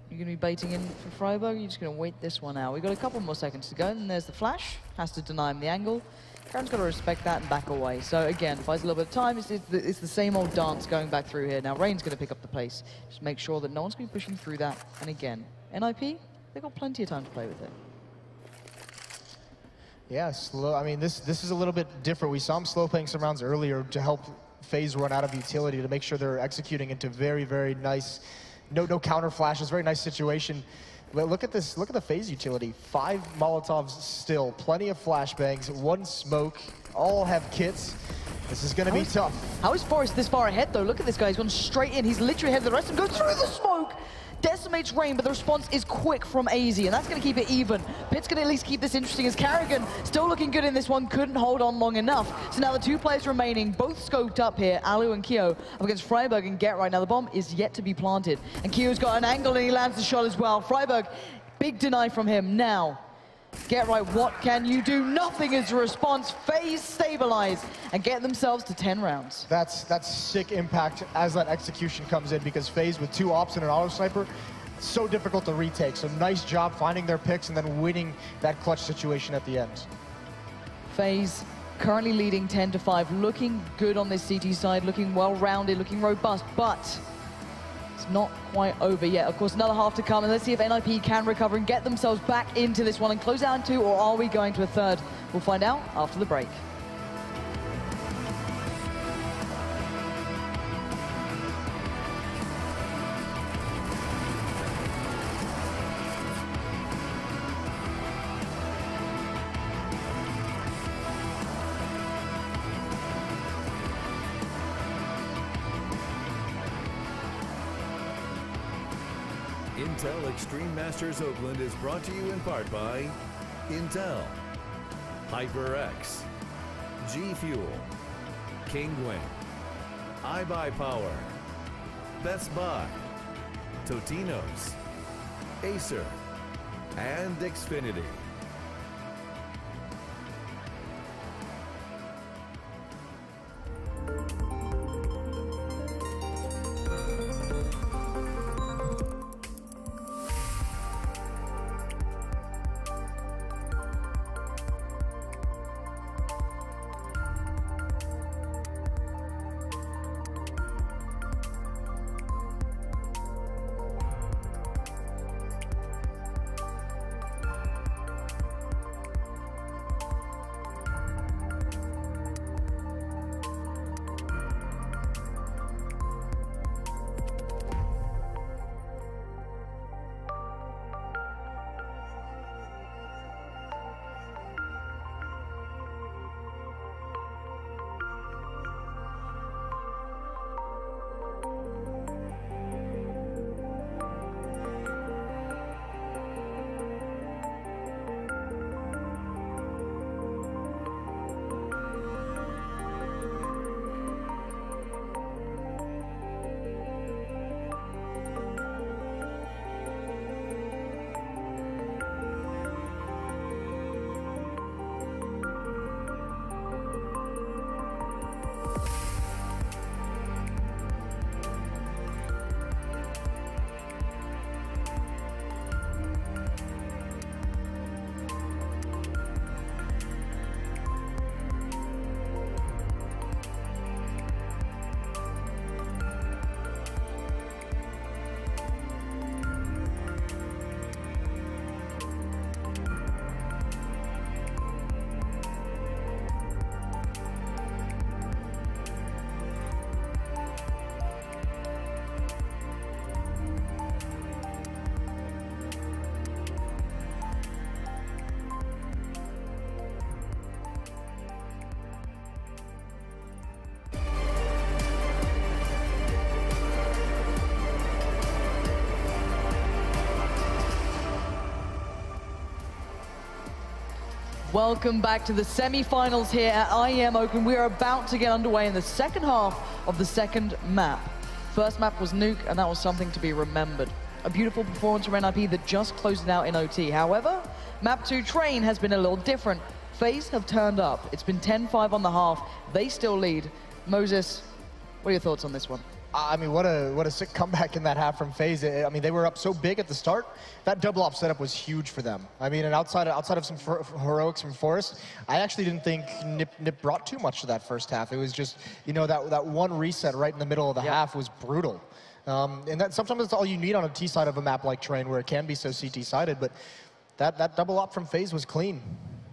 you're going to be baiting in for Freiburg. You're just going to wait this one out. We've got a couple more seconds to go, and there's the flash. Has to deny him the angle. Karen's got to respect that and back away. So again, buys a little bit of time. It's the same old dance going back through here. Now Rain's going to pick up the pace. Just make sure that no one's going to be pushing through that. And again, NiP, they've got plenty of time to play with it. Yeah, slow. I mean, this is a little bit different. We saw him slow playing some rounds earlier to help FaZe run out of utility, to make sure they're executing into very, very nice, no counter flashes, very nice situation. But look at this, look at the FaZe utility. 5 Molotovs still, plenty of flashbangs, 1 smoke, all have kits. This is going to be tough. How is Forrest this far ahead, though? Look at this guy, he's gone straight in. He's literally ahead of the rest and goes through the smoke. Decimates Rain, but the response is quick from AZ, and that's going to keep it even. Pit's going to at least keep this interesting as Kerrigan, still looking good in this one, couldn't hold on long enough. So now the 2 players remaining, both scoped up here, Alu and Kyo, up against Freiburg and Get Right. Now the bomb is yet to be planted, and Kyo's got an angle and he lands the shot as well. Freiburg, big deny from him. Now, Get Right, what can you do? Nothing is the response. FaZe stabilize and get themselves to 10 rounds. That's sick impact as that execution comes in, because FaZe with 2 ops and an auto sniper, so difficult to retake. So nice job finding their picks and then winning that clutch situation at the end. FaZe currently leading 10-5, looking good on this CT side, looking well-rounded, looking robust, but it's not quite over yet. Of course, another half to come, and let's see if NiP can recover and get themselves back into this one and close out 2, or are we going to a third? We'll find out after the break. Intel Extreme Masters Oakland is brought to you in part by Intel, HyperX, G Fuel, Kingwing, iBuyPower, Best Buy, Totino's, Acer, and Xfinity. Welcome back to the semi-finals here at IEM Oakland. We are about to get underway in the second half of the second map. First map was Nuke, and that was something to be remembered. A beautiful performance from NiP that just closed it out in OT. However, map 2 Train has been a little different. FaZe have turned up. It's been 10-5 on the half. They still lead. Moses, what are your thoughts on this one? I mean, what a sick comeback in that half from FaZe. I mean, they were up so big at the start. That double op setup was huge for them. I mean, and outside of some heroics from Forest, I actually didn't think NiP brought too much to that first half. It was just, you know, that one reset right in the middle of the half was brutal. And that sometimes that's all you need on a T side of a map like Train, where it can be so CT-sided. But that double op from FaZe was clean.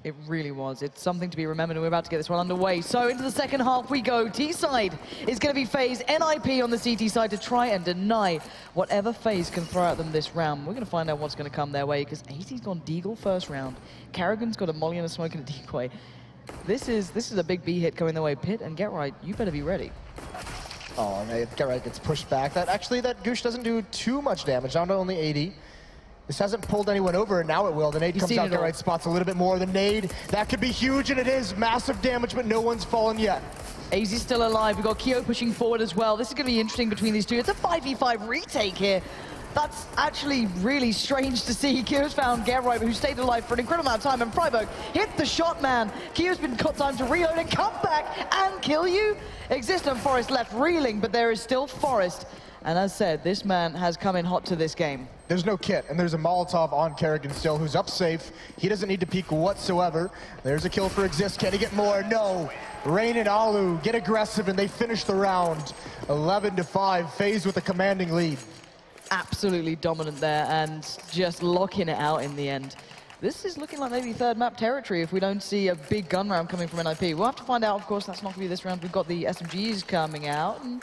It really was. It's something to be remembered, and we're about to get this one underway. So into the second half we go. T-side is going to be FaZe, NiP on the CT side to try and deny whatever FaZe can throw at them this round. We're going to find out what's going to come their way, because AZ's gone Deagle first round. Karrigan's got a Molly and a Smoke and a Decoy. This is a big B hit coming their way. Pit and Get Right, you better be ready. Oh, and Get Right gets pushed back. That Goosh doesn't do too much damage, down to only 80. This hasn't pulled anyone over, and now it will. The nade comes out, Get Right spots a little bit more. The nade, that could be huge, and it is massive damage, but no one's fallen yet. AZ's still alive. We've got Keo pushing forward as well. This is going to be interesting between these two. It's a 5v5 retake here. That's actually really strange to see. Keo's found Get Right, who stayed alive for an incredible amount of time, and Freiburg hit the shot, man. Keo's been got time to reload and come back and kill you. Exist and Forest left reeling, but there is still Forest. And as said, this man has come in hot to this game. There's no kit, and there's a Molotov on Karrigan still, who's up safe. He doesn't need to peek whatsoever. There's a kill for Exist. Can he get more? No. Rain and Alu get aggressive, and they finish the round. 11-5, FaZe with a commanding lead. Absolutely dominant there, and just locking it out in the end. This is looking like maybe third map territory if we don't see a big gun round coming from NiP. We'll have to find out, of course. That's not going to be this round. We've got the SMGs coming out. And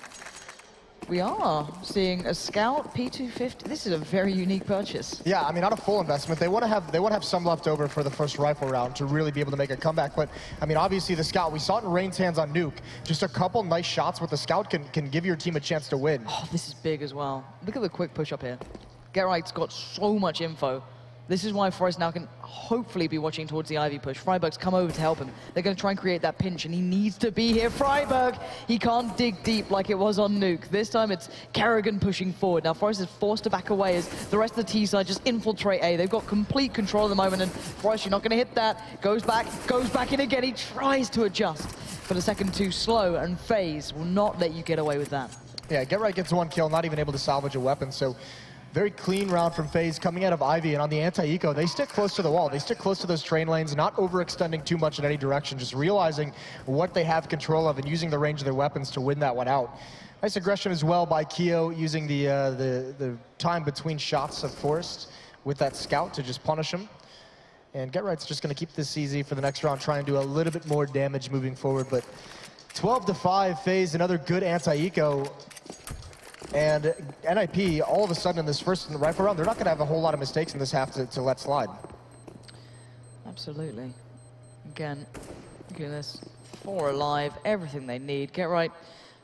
we are seeing a Scout P250. This is a very unique purchase. Yeah, I mean, not a full investment. They want to have some left over for the first rifle round to really be able to make a comeback. But I mean, obviously the Scout, we saw it in Rain's hands on Nuke. Just a couple nice shots with the Scout can give your team a chance to win. Oh, this is big as well. Look at the quick push up here. Get Right's got so much info. This is why Forest now can hopefully be watching towards the Ivy push. Freiburg's come over to help him. They're going to try and create that pinch, and he needs to be here. Freiburg, he can't dig deep like it was on Nuke. This time it's Karrigan pushing forward. Now Forest is forced to back away as the rest of the T side just infiltrate A. They've got complete control at the moment, and Forest, you're not going to hit that. Goes back in again. He tries to adjust, but a second too slow, and FaZe will not let you get away with that. Yeah, Get Right gets one kill, not even able to salvage a weapon, so very clean round from FaZe coming out of Ivy, and on the anti-eco, they stick close to the wall. They stick close to those train lanes, not overextending too much in any direction, just realizing what they have control of and using the range of their weapons to win that one out. Nice aggression as well by Keo, using the time between shots of Forest with that Scout to just punish him. And Get Right's just going to keep this easy for the next round, try and do a little bit more damage moving forward. But 12-5, FaZe, another good anti-eco. And NiP, all of a sudden in this first rifle round, they're not going to have a whole lot of mistakes in this half to let slide. Absolutely. Again, look at this. 4 alive, everything they need. Get Right.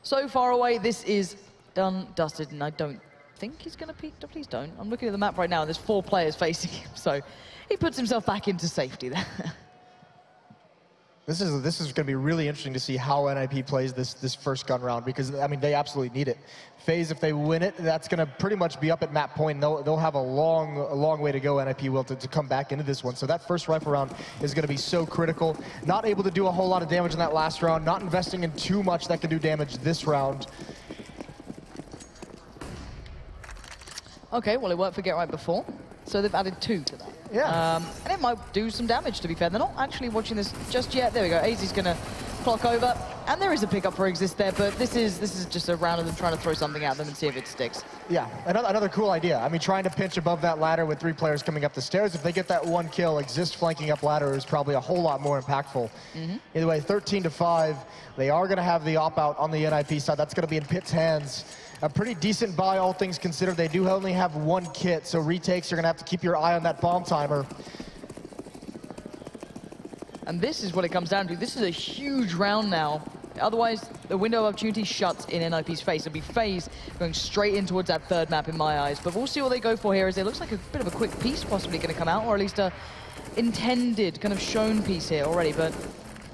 So far away, this is done, dusted, and I don't think he's going to peek. Please don't. I'm looking at the map right now, and there's 4 players facing him, so he puts himself back into safety there. This is going to be really interesting to see how NiP plays this first gun round, because I mean they absolutely need it. FaZe, if they win it, that's going to pretty much be up at map point. They'll have a long way to go. NiP will to come back into this one. So that first rifle round is going to be so critical. Not able to do a whole lot of damage in that last round. Not investing in too much that can do damage this round. Okay, well it worked for Get Right before, so they've added 2 to that. Yeah. And it might do some damage, to be fair. They're not actually watching this just yet. There we go. AZ's going to clock over. And there is a pickup for Exist there, but this is just a round of them trying to throw something at them and see if it sticks. Yeah, another cool idea. I mean, trying to pinch above that ladder with 3 players coming up the stairs. If they get that 1 kill, Exist flanking up ladder is probably a whole lot more impactful. Either way, 13-5. They are going to have the op-out on the NiP side. That's going to be in Pit's hands. A pretty decent buy, all things considered. They do only have 1 kit, so retakes, you're going to have to keep your eye on that bomb timer. And this is what it comes down to. This is a huge round now. Otherwise, the window of opportunity shuts in NiP's face. It'll be FaZe going straight in towards that third map in my eyes. But we'll see what they go for here, as it looks like a bit of a quick piece possibly going to come out, or at least a intended, kind of shown piece here already, but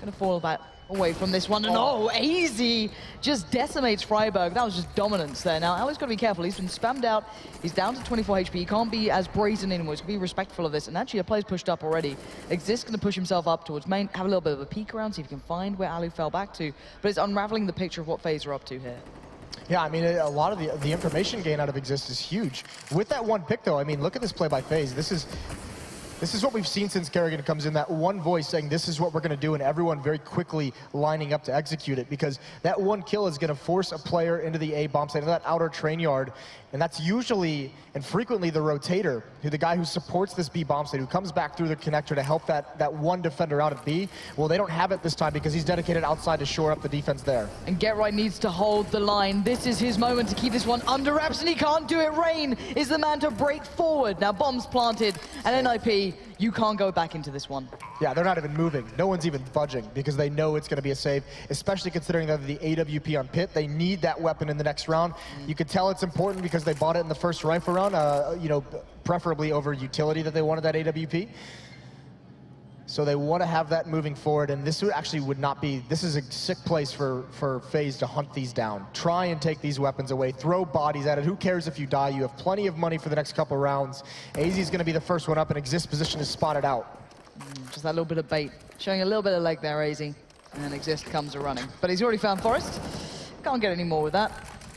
gonna fall back away from this one. And oh, AZ just decimates Freiburg. That was just dominance there. Now, Ali's got to be careful. He's been spammed out. He's down to 24 HP. He can't be as brazen anymore. He's going to be respectful of this. And actually, the play's pushed up already. Exist going to push himself up towards main, have a little bit of a peek around, see if he can find where Ali fell back to. But it's unraveling the picture of what FaZe are up to here. Yeah, I mean, a lot of the information gain out of Exist is huge. With that one pick, though, I mean, look at this play by FaZe. This is what we've seen since Kerrigan comes in, that one voice saying this is what we're going to do, and everyone very quickly lining up to execute it, because that one kill is going to force a player into the A bomb site, into that outer train yard, and that's usually and frequently the rotator, the guy who supports this B bomb site, who comes back through the connector to help that one defender out at B. Well, they don't have it this time because he's dedicated outside to shore up the defense there. And Get Right needs to hold the line. This is his moment to keep this one under wraps, and he can't do it. Rain is the man to break forward. Now bombs planted, and NiP, you can't go back into this one. Yeah, they're not even moving. No one's even budging because they know it's going to be a save, especially considering that the AWP on Pit, they need that weapon in the next round. You can tell it's important because they bought it in the first rifle round, you know, preferably over utility that they wanted that AWP. So they want to have that moving forward, and this would not be, this is a sick place for FaZe to hunt these down. Try and take these weapons away, throw bodies at it. Who cares if you die? You have plenty of money for the next couple rounds. AZ is going to be the first one up, and Exist position is spotted out. Just that little bit of bait, showing a little bit of leg there, AZ, and Exist comes a running. But he's already found Forest. Can't get any more with that.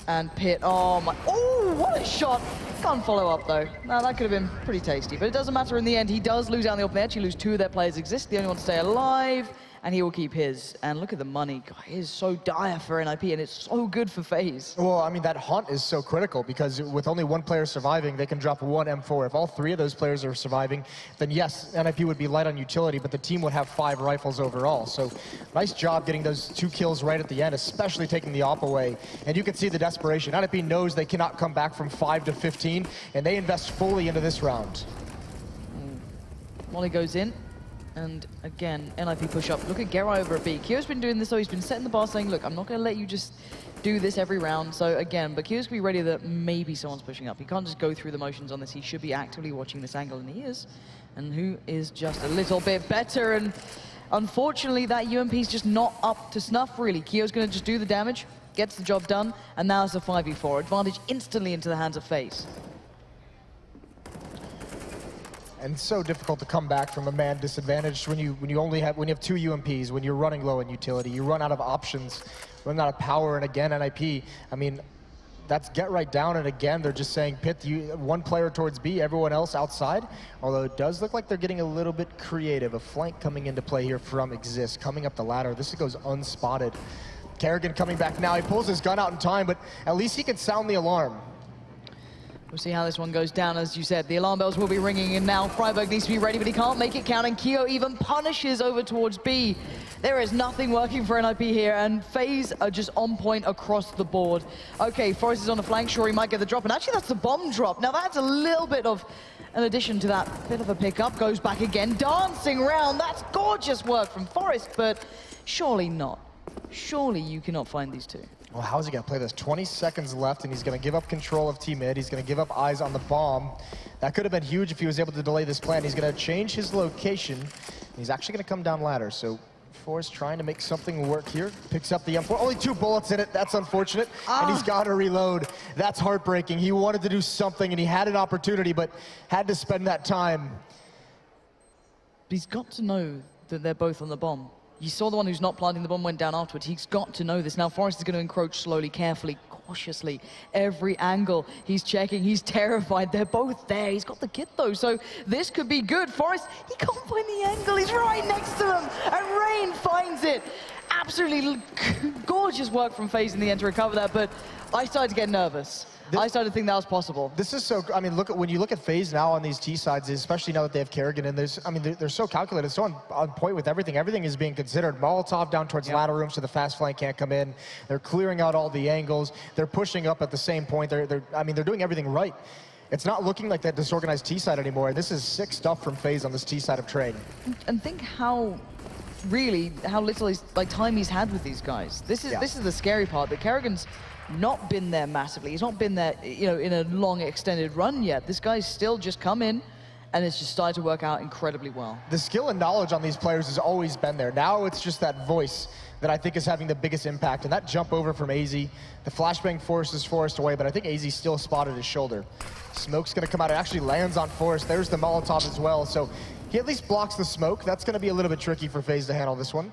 And Pit, oh my, oh, what a shot. Can't follow up though. Now that could have been pretty tasty, but it doesn't matter in the end. He does lose out in the open. They actually lose 2 of their players. Exist, the only one to stay alive, and he will keep his. And look at the money. God, it is so dire for NiP, and it's so good for FaZe. Well, I mean, that hunt is so critical because with only one player surviving, they can drop 1 M4. If all 3 of those players are surviving, then yes, NiP would be light on utility, but the team would have 5 rifles overall. So nice job getting those 2 kills right at the end, especially taking the op away. And you can see the desperation. NiP knows they cannot come back from 5 to 15, and they invest fully into this round. Molly goes in. And again, NiP push up. Look at Gera over at B. Kyo's been doing this, though. He's been setting the bar saying, look, I'm not going to let you just do this every round. So again, but Kyo's going to be ready that maybe someone's pushing up. He can't just go through the motions on this. He should be actively watching this angle, and he is. And who is just a little bit better. And unfortunately, that UMP's just not up to snuff, really. Kyo's going to just do the damage, gets the job done, and now it's a 5v4. Advantage instantly into the hands of FaZe. And so difficult to come back from a man disadvantage when you have 2 UMPs, when you're running low in utility, you run out of options, run out of power, and again, NiP, I mean, that's Get Right down, and again, they're just saying, Pit, one player towards B, everyone else outside, although it does look like they're getting a little bit creative. A flank coming into play here from Exist, coming up the ladder. This goes unspotted. Kerrigan coming back now. He pulls his gun out in time, but at least he can sound the alarm. We'll see how this one goes down. As you said, the alarm bells will be ringing, and now Freiburg needs to be ready, but he can't make it count, and Kyo even punishes over towards B. There is nothing working for NiP here, and FaZe are just on point across the board. Okay, Forest is on the flank. Sure, he might get the drop, and actually that's the bomb drop. Now that's a little bit of an addition to that bit of a pickup. Goes back again, dancing around. That's gorgeous work from Forest, but surely not. Surely you cannot find these 2. Well, how is he going to play this? 20 seconds left, and he's going to give up control of T-mid. He's going to give up eyes on the bomb. That could have been huge if he was able to delay this plan. He's going to change his location. He's actually going to come down ladder. So Forrest trying to make something work here. Picks up the M4. Only 2 bullets in it. That's unfortunate. And he's got to reload. That's heartbreaking. He wanted to do something, and he had an opportunity, but had to spend that time. But he's got to know that they're both on the bomb. You saw the one who's not planting the bomb went down afterwards. He's got to know this. Now Forrest is going to encroach slowly, carefully, cautiously. Every angle he's checking. He's terrified. They're both there. He's got the kit though, so this could be good. Forrest, he can't find the angle. He's right next to them, and Rain finds it. Absolutely gorgeous work from FaZe in the end to recover that, but I started to get nervous. I started to think that was possible. This is so, I mean, when you look at FaZe now on these T sides, especially now that they have Kerrigan, and they're so calculated, so on point with everything. Everything is being considered. Molotov down towards ladder room so the fast flank can't come in. They're clearing out all the angles. They're pushing up at the same point. They're doing everything right. It's not looking like that disorganized T side anymore. This is sick stuff from FaZe on this T side of Train. And think how little time he's had with these guys. This is the scary part. That Kerrigan's not been there massively. He's not been there, you know, in a long extended run yet. This guy's still just come in and it's just started to work out incredibly well. The skill and knowledge on these players has always been there. Now it's just that voice that I think is having the biggest impact. And that jump over from AZ, the flashbang forces Forrest away, but I think AZ still spotted his shoulder. Smoke's gonna come out, it actually lands on Forrest. There's the Molotov as well. So he at least blocks the smoke. That's gonna be a little bit tricky for FaZe to handle this one.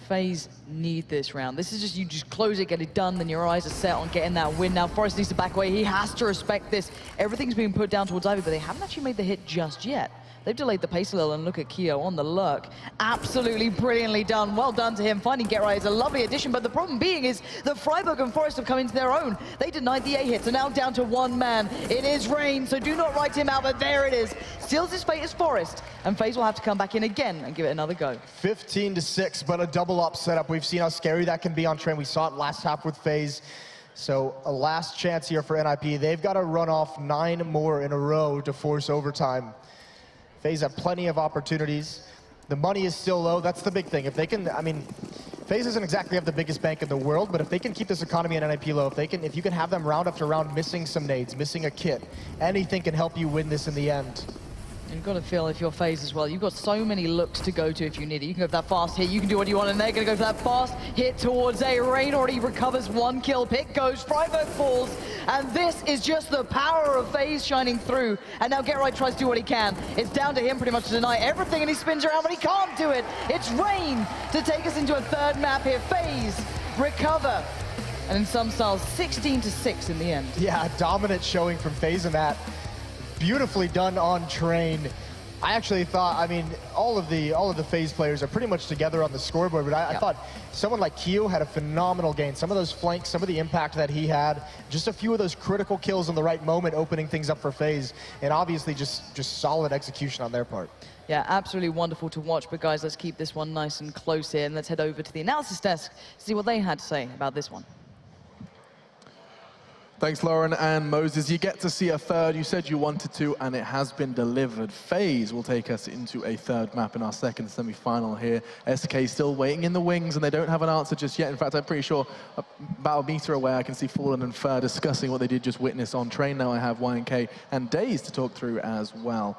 FaZe need this round. This is just, you just close it, get it done, then your eyes are set on getting that win. Now Forrest needs to back away. He has to respect this. Everything's being put down towards Ivy, but they haven't actually made the hit just yet. They've delayed the pace a little, and look at Keo on the lurk. Absolutely brilliantly done. Well done to him. Finding Get Right is a lovely addition, but the problem being is that Freiburg and Forrest have come into their own. They denied the A-hit, so now down to one man. It is Rain, so do not write him out, but there it is. Seals his fate as Forrest, and FaZe will have to come back in again and give it another go. 15-6, but a double up setup. We've seen how scary that can be on Train. We saw it last half with FaZe. So a last chance here for NiP. They've got to run off 9 more in a row to force overtime. FaZe have plenty of opportunities. The money is still low. That's the big thing. If they can, I mean, FaZe doesn't exactly have the biggest bank in the world, but if they can keep this economy and NiP low, if you can have them round after round missing some nades, missing a kit, anything can help you win this in the end. You've got to feel if you're FaZe as well. You've got so many looks to go to if you need it. You can go for that fast hit, you can do what you want, and they're going to go for that fast hit towards A. Rain already recovers 1 kill. Pick goes, Freiburg falls, and this is just the power of FaZe shining through. And now Get Right tries to do what he can. It's down to him pretty much to deny everything, and he spins around, but he can't do it. It's Rain to take us into a third map here. FaZe recover. And in some styles, 16-6 in the end. Yeah, dominant showing from FaZe in that. Beautifully done on Train. I actually thought, I mean, all of the FaZe players are pretty much together on the scoreboard, but I thought someone like Keo had a phenomenal game. Some of those flanks, some of the impact that he had, just a few of those critical kills in the right moment, opening things up for FaZe, and obviously just solid execution on their part. Yeah, absolutely wonderful to watch, but guys, let's keep this one nice and close here, and let's head over to the analysis desk to see what they had to say about this one. Thanks, Lauren and Moses. You get to see a third. You said you wanted to, and it has been delivered. FaZe will take us into a third map in our second semi-final here. SK still waiting in the wings, and they don't have an answer just yet. In fact, I'm pretty sure about a meter away, I can see Fallen and Fur discussing what they did just witness on Train. Now I have YNK and Daze to talk through as well.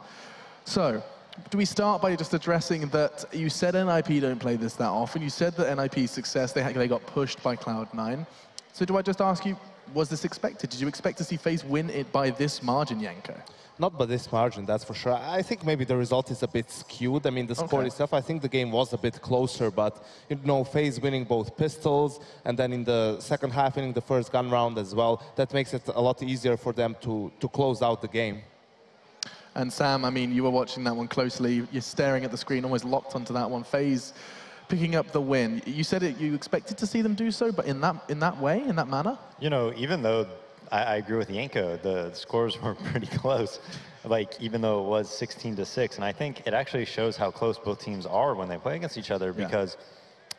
So, do we start by just addressing that you said NiP don't play this that often. You said that NiP's success, they got pushed by Cloud9. So do I just ask you, was this expected? Did you expect to see FaZe win it by this margin, Yanko? Not by this margin, that's for sure. I think maybe the result is a bit skewed. I mean, the score itself, I think the game was a bit closer, but, you know, FaZe winning both pistols, and then in the second half winning the first gun round as well, that makes it a lot easier for them to close out the game. And Sam, I mean, you were watching that one closely. You're staring at the screen, almost locked onto that one. FaZe picking up the win. You said it, you expected to see them do so, but in that way, in that manner? You know, even though I agree with Yanko, the scores were pretty close. Like, even though it was 16-6, and I think it actually shows how close both teams are when they play against each other, because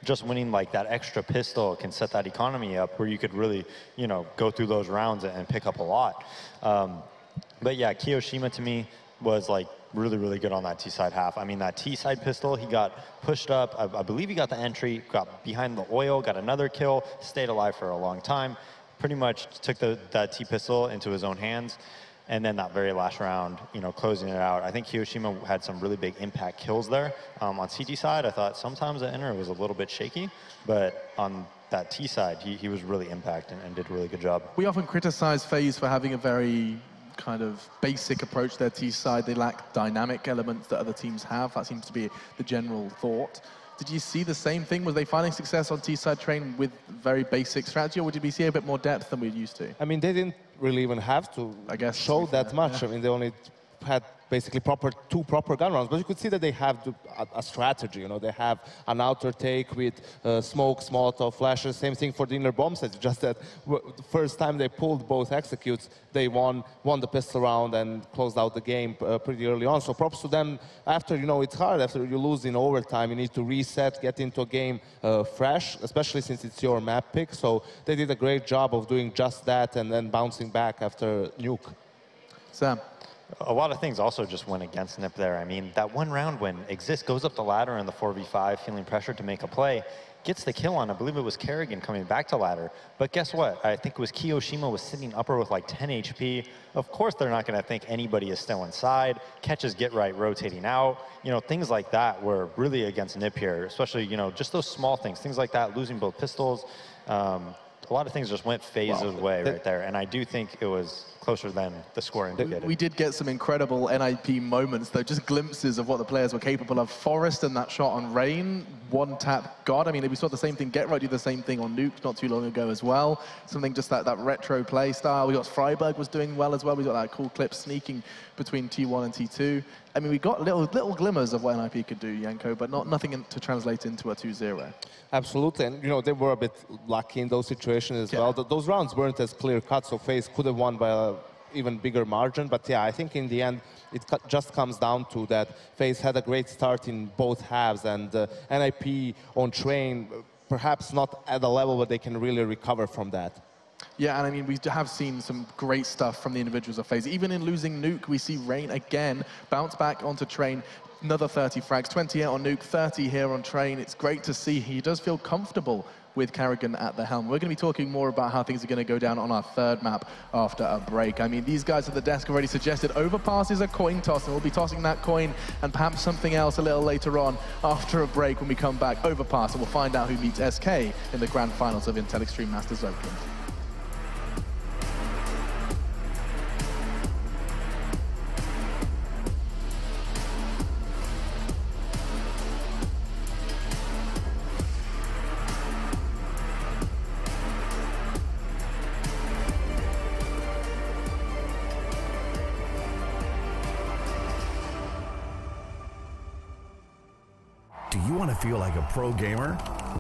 just winning like that extra pistol can set that economy up where you could really, you know, go through those rounds and pick up a lot. But yeah, Kiyoshima to me was like really, really good on that T-side half. I mean, that T-side pistol, he got pushed up. I believe he got the entry, got behind the oil, got another kill, stayed alive for a long time. Pretty much took that T-pistol into his own hands. And then that very last round, you know, closing it out. I think Kiyoshima had some really big impact kills there. On CT side, I thought sometimes the inner was a little bit shaky, but on that T side, he was really impact and did a really good job. We often criticize FaZe for having a very kind of basic approach to their T side. They lack dynamic elements that other teams have. That seems to be the general thought. Did you see the same thing? Was they finding success on T-side Train with very basic strategy, or did we see a bit more depth than we're used to? I mean, they didn't really even have to, I guess, show that much. Yeah. I mean, they only had basically two proper gun rounds, but you could see that they have a strategy. You know, they have an outer take with smokes, Molotov, flashes. Same thing for the inner bomb sets. Just that the first time they pulled both executes, they won the pistol round and closed out the game pretty early on. So props to them. After, you know, it's hard. After you lose in overtime, you need to reset, get into a game fresh, especially since it's your map pick. So they did a great job of doing just that and then bouncing back after nuke. Sam. A lot of things also just went against NiP there. I mean, that one round when Exist goes up the ladder in the 4v5, feeling pressured to make a play, gets the kill on, I believe it was Kerrigan coming back to ladder. But guess what? I think it was Kiyoshima was sitting upper with like 10 HP. Of course, they're not going to think anybody is still inside. Catches get right, rotating out. You know, things like that were really against NiP here, especially, you know, just those small things. Things like that, losing both pistols. A lot of things just went FaZe's way right there. And I do think it was closer than the score indicated. We did get some incredible NiP moments, though, just glimpses of what the players were capable of. Forrest and that shot on Rain, one tap God. I mean, we saw the same thing, Get Right do the same thing on Nuke not too long ago as well. Something just that retro play style. We got Freiburg was doing well as well. We got that cool clip sneaking between T1 and T2. I mean, we got little glimmers of what NiP could do, Janko, but nothing to translate into a 2-0. Absolutely, and you know, they were a bit lucky in those situations as well. Those rounds weren't as clear-cut, so FaZe could have won by a even bigger margin. But yeah, I think in the end, it just comes down to that FaZe had a great start in both halves, and NiP on train, perhaps not at a level where they can really recover from that. Yeah, and I mean, we have seen some great stuff from the individuals of FaZe. Even in losing Nuke, we see Rain again bounce back onto Train. Another 30 frags, 28 on Nuke, 30 here on Train. It's great to see. He does feel comfortable with Kerrigan at the helm. We're going to be talking more about how things are going to go down on our third map after a break. I mean, these guys at the desk already suggested overpass is a coin toss, and we'll be tossing that coin and perhaps something else a little later on after a break when we come back. Overpass, and we'll find out who meets SK in the grand finals of Intel Extreme Masters Oakland. Do you want to feel like a pro gamer?